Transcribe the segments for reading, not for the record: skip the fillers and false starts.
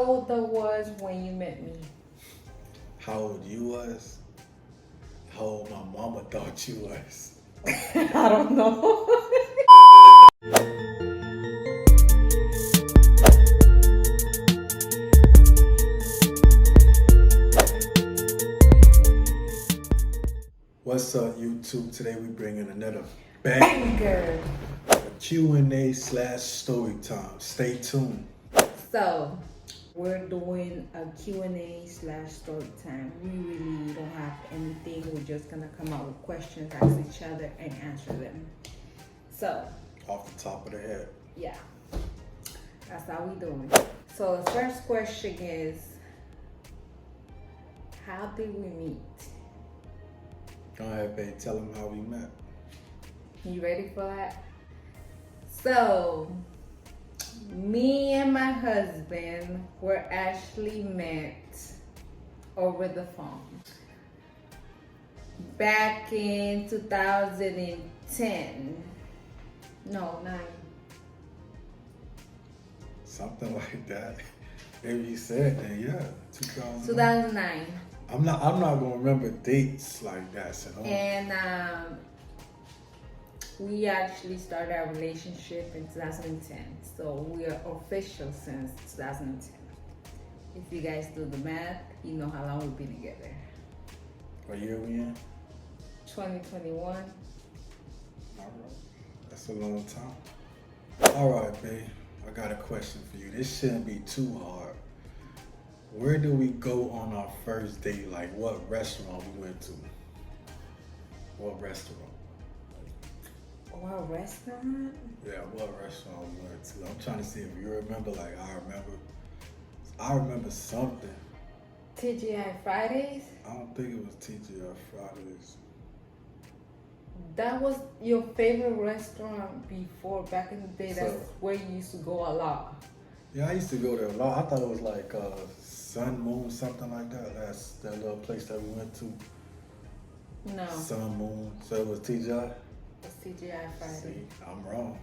old I was when you met me? How old you was? How old my mama thought you was? I don't know. What's up, YouTube? Today we bringing another banger, a Q&A / story time. Stay tuned. So, we're doing a Q&A / story time. We really don't have anything. We're just gonna come out with questions, ask each other, and answer them. So, Off the top of the head. yeah, that's how we doing. So the first question is, how did we meet? Go ahead, babe. Tell them how we met. You ready for that? So, me and my husband were actually met over the phone back in 2010. No, 9. Something like that. Maybe you said that, yeah. 2009. I'm not gonna remember dates like that. So And we actually started our relationship in 2010. So we are official since 2010. If you guys do the math, you know how long we've been together. What year we in? 2021. All right. That's a long time. All right, babe. I got a question for you. This shouldn't be too hard. Where do we go on our first date? Like, what restaurant we went to? What restaurant? What restaurant? Yeah, what restaurant we went to? I'm trying to see if you remember. Like, I remember something. TGI Fridays? I don't think it was TGI Fridays. That was your favorite restaurant before, back in the day. That's where you used to go a lot. Yeah, I used to go there a lot. I thought it was like Sun Moon, something like that. That's that little place that we went to. No. Sun Moon. So it was TGI? It's TGI Fridays. See, I'm wrong.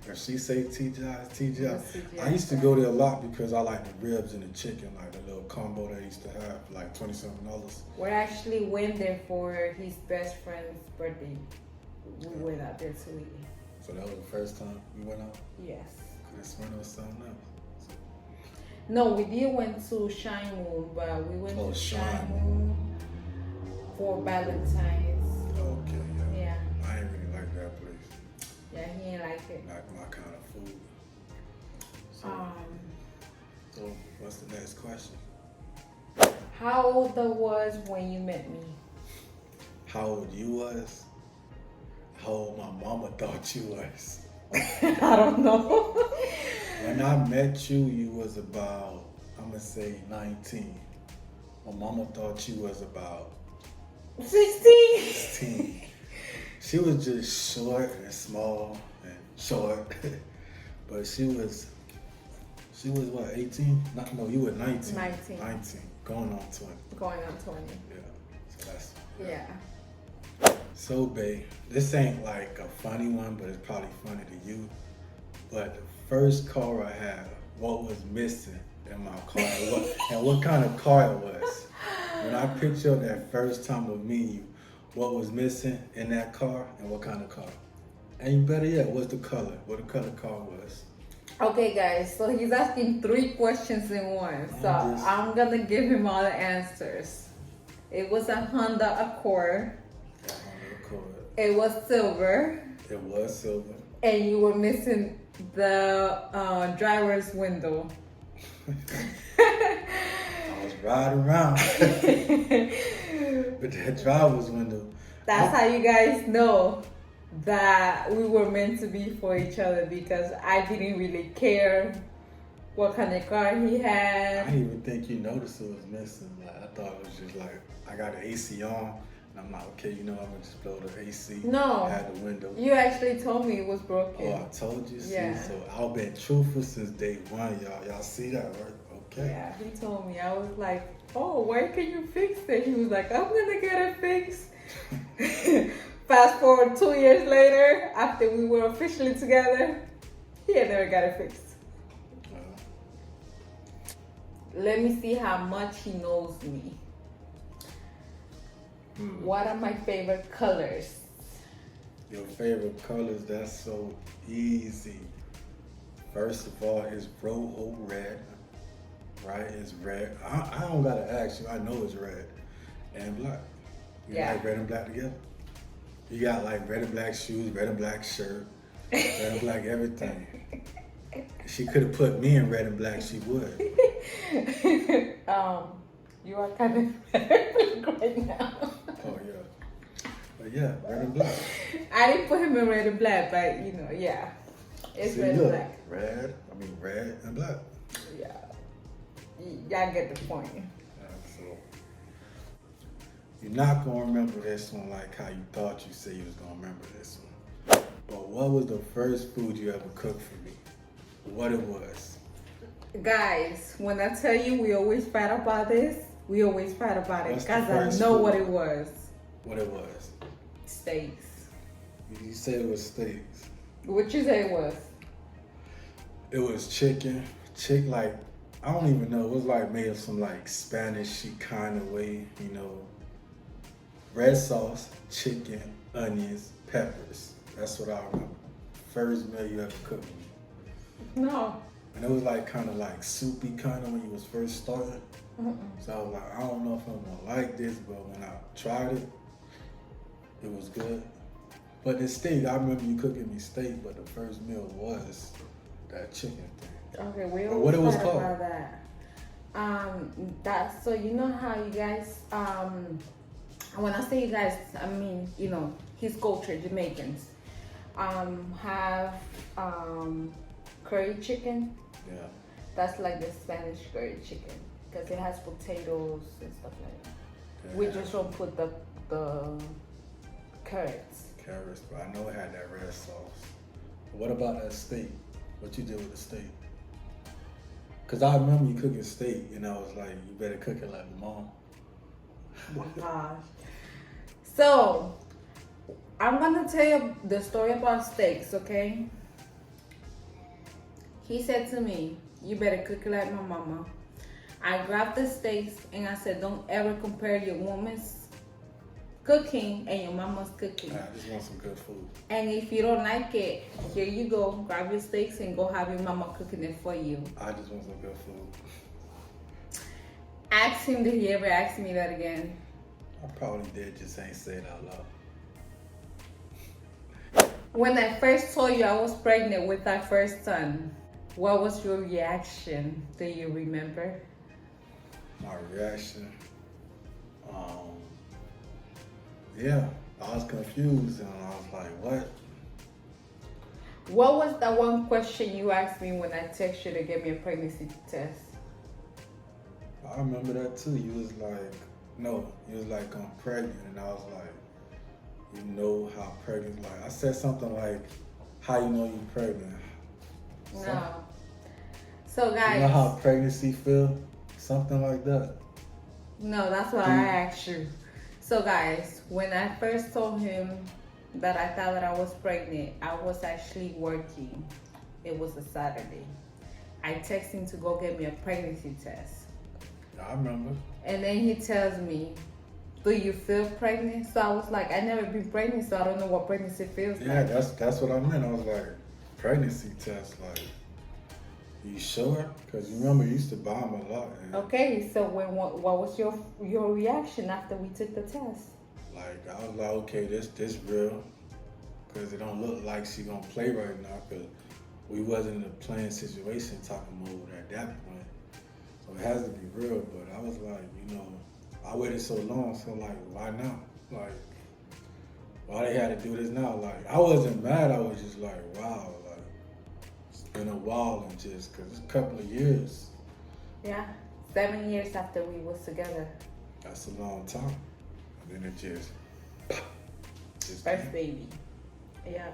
If she say TGI, it's TGI. It's TGI I used to go there a lot because I like the ribs and the chicken, like the little combo they used to have, like $20-something. We actually went there for his best friend's birthday. We went out there to eat. So that was the first time we went out? Yes. Could have sworn it was something else. No, we did went to Shine Moon, but we went to Shine Moon for Valentine's. Okay, yeah. Yeah. I ain't really like that place. Yeah, he ain't like it. Not my kind of food. So what's the next question? How old I was when you met me? How old you was? How old my mama thought you was? I don't know. When I met you, you was about, I'm gonna say 19. My mama thought you was about 16. 16. She was just short and small and short. But she was what, 18? No, you were 19. 19. 19, going on 20. Going on 20. Yeah, so that's, Yeah. So, babe, this ain't like a funny one, but it's probably funny to you. But the first car I had, what was missing in my car, and what kind of car it was. When I picture that first time of me and you, what was missing in that car and what kind of car? And better yet, what's the color? What the color car was? Okay, guys, so he's asking 3 questions in one. So I'm gonna give him all the answers. It was a Honda Accord. It was silver. It was silver. And you were missing the driver's window. I was riding around with that driver's window. That's how you guys know that we were meant to be for each other, because I didn't really care what kind of car he had. I didn't even think you noticed it was missing. Like, I thought it was just like, I got the AC on. I'm like, okay, you know, I'm gonna just blow the AC. No. Had the window. You actually told me it was broken. Oh, I told you? Yeah. See, so I've been truthful since day one, y'all. Y'all see that, right? Okay. Yeah, he told me. I was like, oh, where can you fix it? He was like, I'm gonna get it fixed. Fast forward 2 years later, after we were officially together, he had never got it fixed. Let me see how much he knows me. What are my favorite colors? Your favorite colors? That's so easy. First of all, it's rojo red, right? It's red. I don't gotta ask you. I know it's red and black. You like red and black together? You got like red and black shoes, red and black shirt, red and black everything. She could have put me in red and black. She would. You are kind of right now. Oh yeah. But yeah, red and black. I didn't put him in red and black, but you know, yeah. It's See, red look, and black. red and black. Yeah. Y'all get the point. So you're not gonna remember this one like how you thought you said you was gonna remember this one. But what was the first food you ever cooked for me? What it was? Guys, when I tell you we always fight about this, we always fight about it What's the because I first know food? what it was. What it was? Steaks. You said it was steaks. What you say it was? It was chicken. Like, I don't even know. It was like made of some like Spanish-y kind of way, you know. Red sauce, chicken, onions, peppers. That's what I remember. First meal you ever cooked for me. No. And it was like kind of like soupy kind of when you was first starting. So I was like, I don't know if I'm gonna like this, but when I tried it, it was good. But the steak, I remember you cooking me steak, but the first meal was that chicken thing. Okay, we Or always what it was fight called? about that. So you know how you guys when I say you guys, I mean, you know, his culture, Jamaicans, have curry chicken. Yeah. That's like the Spanish curry chicken because it has potatoes and stuff like that. Yeah. We just don't put the carrots. Carrots, but I know it had that red sauce. But what about that steak? What you did with the steak? Cause I remember you cooking steak, and I was like, you better cook it like mom. Oh my gosh. So, I'm gonna tell you the story about steaks, okay? He said to me, you better cook it like my mama. I grabbed the steaks and I said, don't ever compare your woman's cooking and your mama's cooking. I just want some good food. And if you don't like it, here you go. Grab your steaks and go have your mama cooking it for you. I just want some good food. Ask him, did he ever ask me that again? I probably did, just ain't say it out loud. When I first told you I was pregnant with our first son, what was your reaction? Do you remember? My reaction, yeah, I was confused and I was like, what? What was the one question you asked me when I texted you to get me a pregnancy test? I remember that too. You was like, no, you was like, I'm pregnant. And I was like, you know how pregnant, like, I said something like, how you know you pregnant? No. So guys. You know how pregnancy feel? Something like that. No, that's what I asked you. So guys, when I first told him that I thought that I was pregnant, I was actually working. It was a Saturday. I texted him to go get me a pregnancy test. I remember. And then he tells me, do you feel pregnant? So I was like, I never been pregnant, so I don't know what pregnancy feels like. Yeah, that's what I meant. I was like, pregnancy test, like, you sure? Because you remember you used to buy them a lot. Okay, so what was your reaction after we took the test? Like, I was like, okay, this real. Because it don't look like she gonna play right now. Because we wasn't in a playing situation talking mode at that point. So it has to be real. But I was like, you know, I waited so long, so like, why now? Like, why they had to do this now? Like, I wasn't mad. I was just like, wow. Like, it's been a while and just, because it's a couple of years. Yeah, 7 years after we was together. That's a long time. And then it just First came. baby. Yeah.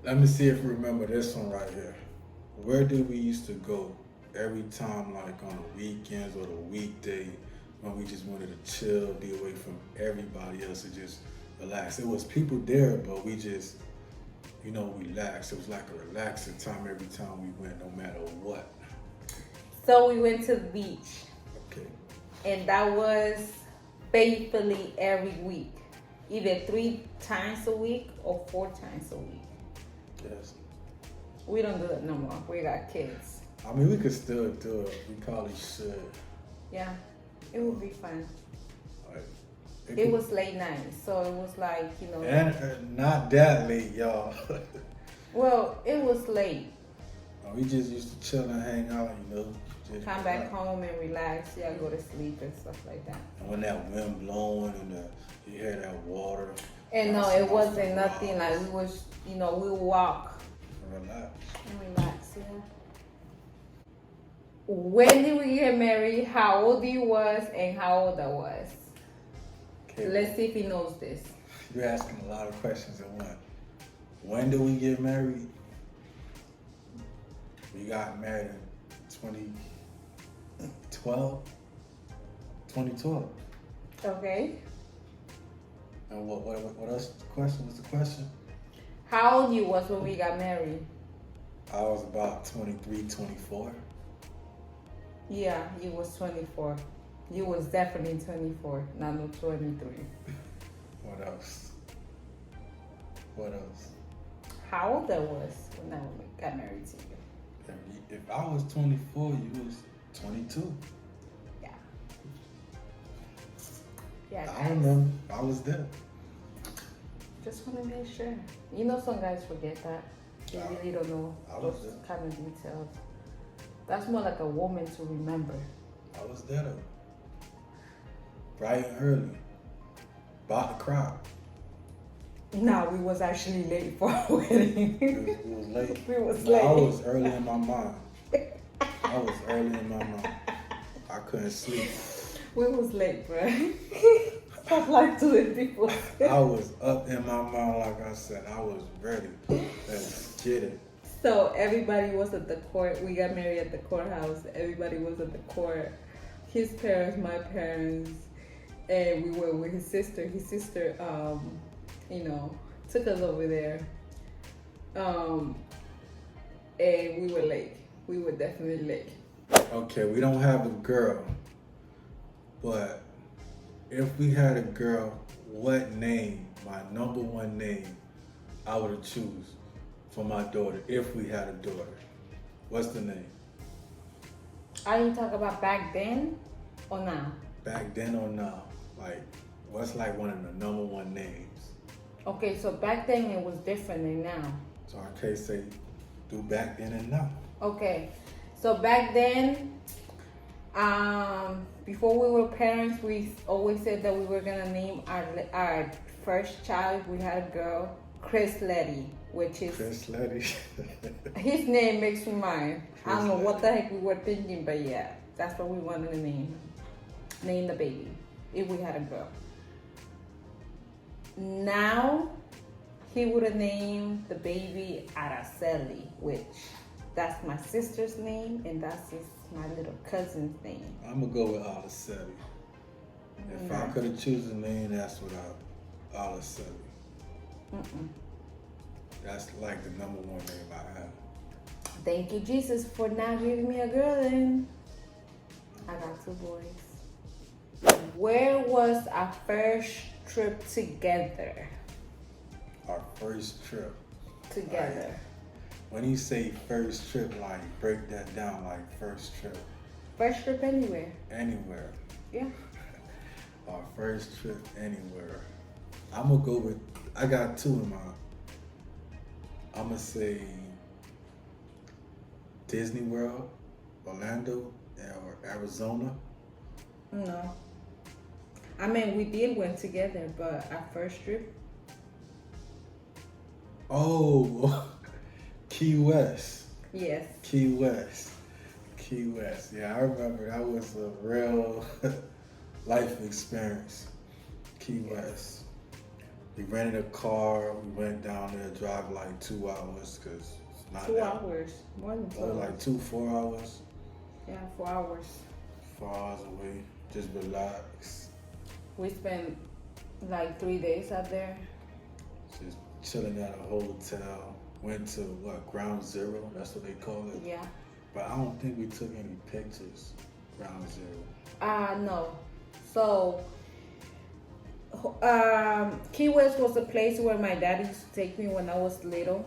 Let me see if you remember this one right here. Where did we used to go every time, like on the weekends or the weekday, when we just wanted to chill, be away from everybody else and just relax? It was people there, but we just, you know, relaxed. It was like a relaxing time every time we went, no matter what. So we went to the beach, Okay. and that was faithfully every week, either 3 times a week or 4 times a week. Yes. We don't do it no more. We got kids. I mean, we could still do it. We probably should. Yeah, it would be fun. Like, It was late night, so it was like, you know. And not that late, y'all. Well, it was late. We just used to chill and hang out, you know. Just Come back home and relax. Yeah, go to sleep and stuff like that. And when that wind blowing and you hear that water. And no, it wasn't nothing like we was, you know, we walk Relax. and relax. Yeah. When did we get married? How old you was and how old I was? Okay. Let's see if he knows this. You're asking a lot of questions at once. When did we get married? We got married in 2012. 2012. Okay. And what else? The question? What's the question? How old you was when we got married? I was about 23, 24. Yeah, you was 24. You was definitely 24, not no 23. What else? What else? How old I was when I got married to you? If I was 24, you was 22. Yeah. Yeah, guys. I remember. I was there. Just want to make sure. You know, some guys forget that. They really don't know those kind of details. That's more like a woman to remember. I was there though. Bright and early. About to cry. Nah, we was actually late for our wedding. It was late. We was late. I was early in my mind. I couldn't sleep. We was late, bro. Stop like doing people. I was up in my mind, like I said. I was ready. Let's get it. So everybody was at the court. We got married at the courthouse. Everybody was at the court. His parents, my parents, and we were with his sister. His sister, you know, took us over there. And we were late. We were definitely late. Okay, we don't have a girl, but if we had a girl, what name, my number one name, I would have choose for my daughter if we had a daughter? What's the name? Are you talking about back then or now? Back then or now? Like, what's like one of the number one names? Okay, so back then it was different than now. So I can't say do back then and now. Okay, so back then, before we were parents, we always said that we were gonna name our first child. We had a girl, Chris Letty, which is Chris Letty. his name makes me mine. I don't know Chris what the heck we were thinking, but yeah, that's what we wanted to name the baby if we had a girl. Now, he would have named the baby Araceli, which that's my sister's name, and that's my little cousin's name. I'm gonna go with Araceli. If I could have chosen a name, that's what Araceli. That's like the number one name I have. Thank you, Jesus, for now giving me a girl. And I got 2 boys. Where was our first trip together? Our first trip. Together. Like, when you say first trip, like break that down, like first trip. First trip anywhere. Anywhere. Yeah. Our first trip anywhere. I'm gonna go with, I got 2 in mind. I'm gonna say Disney World, Orlando, or Arizona. No. I mean, we did went together, but our first trip. Oh, Key West. Yes. Key West. Yeah, I remember that was a real life experience. Key West. We rented a car. We went down there, drive like 2 hours because it's not 2 hours. More than 2 hours. like 4 hours. Yeah, 4 hours. 4 hours away. Just relax. We spent like 3 days out there. Just chilling at a hotel. Went to Ground Zero? That's what they call it. Yeah. But I don't think we took any pictures ground zero. No. So, Key West was a place where my dad used to take me when I was little.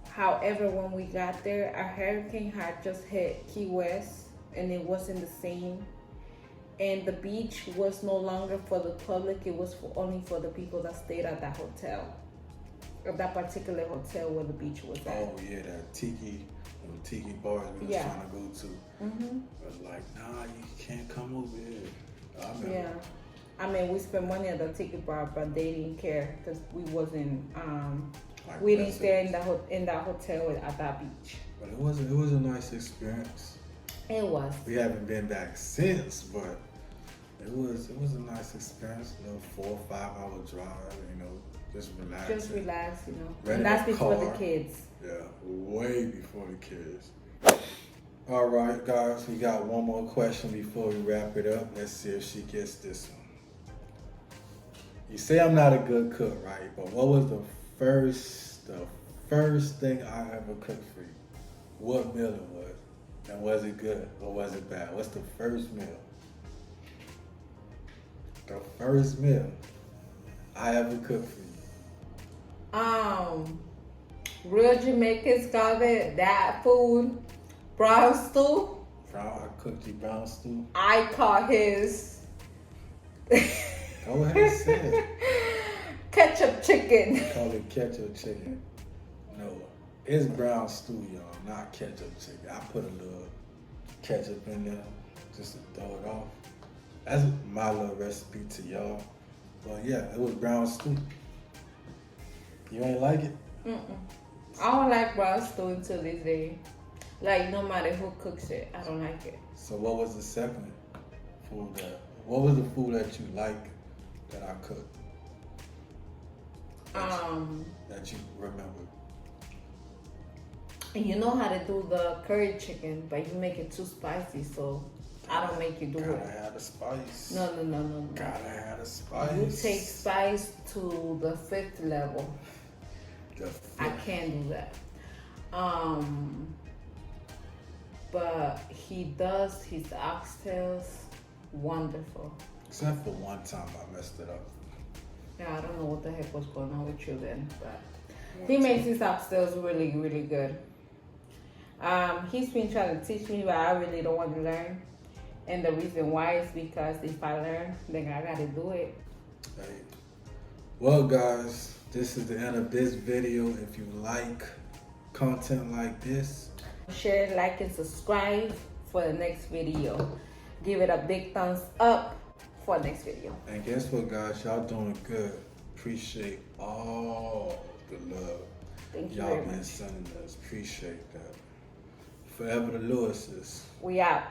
However, when we got there, a hurricane had just hit Key West, and it wasn't the same. And the beach was no longer for the public; it was only for the people that stayed at that hotel, or that particular hotel where the beach was at. Oh yeah, that tiki bars we was trying to go to. Mm-hmm. But like, nah, you can't come over here. Yeah, I mean, we spent money at the tiki bar, but they didn't care because we wasn't. Like we didn't stay in that hotel at that beach. But it was a nice experience. It was. We haven't been back since, but it was a nice experience. A little 4 or 5 hour drive, just relax. Just relax, Rent and that's a before car. the kids. Yeah, way before the kids. All right, guys, we got one more question before we wrap it up. Let's see if she gets this one. You say I'm not a good cook, right? But what was the first thing I ever cooked for you? What meal it was? And was it good or was it bad? What's the first meal? The first meal I ever cooked for you. Real Jamaicans call it that food, brown stew. I cooked you brown stew. I call his. Go ahead and say it. Ketchup chicken. Call it ketchup chicken. No, it's brown stew, y'all, not ketchup chicken. I put a little ketchup in there just to throw it off. That's my little recipe to y'all. But yeah, it was brown stew. You ain't like it? I don't like brown stew until this day. Like, no matter who cooks it, I don't like it. So what was the second food what was the food that you like that I cooked? That you remember? You know how to do the curry chicken, but you make it too spicy, so I don't make you do it. Gotta have the spice. No. Gotta have the spice. You take spice to the 5th level. I can't do that. But he does his oxtails wonderful. Except for one time I messed it up. Yeah, I don't know what the heck was going on with you then, but he makes his oxtails really, really good. He's been trying to teach me, but I really don't want to learn. And the reason why is because if I learn, then I gotta do it. Hey. Well, guys, this is the end of this video. If you like content like this, share, like, and subscribe for the next video. Give it a big thumbs up for next video. And guess what, guys? Y'all doing good. Appreciate all the love Thank you y'all very been much. sending us. Appreciate that. Forever the Lewises. We out.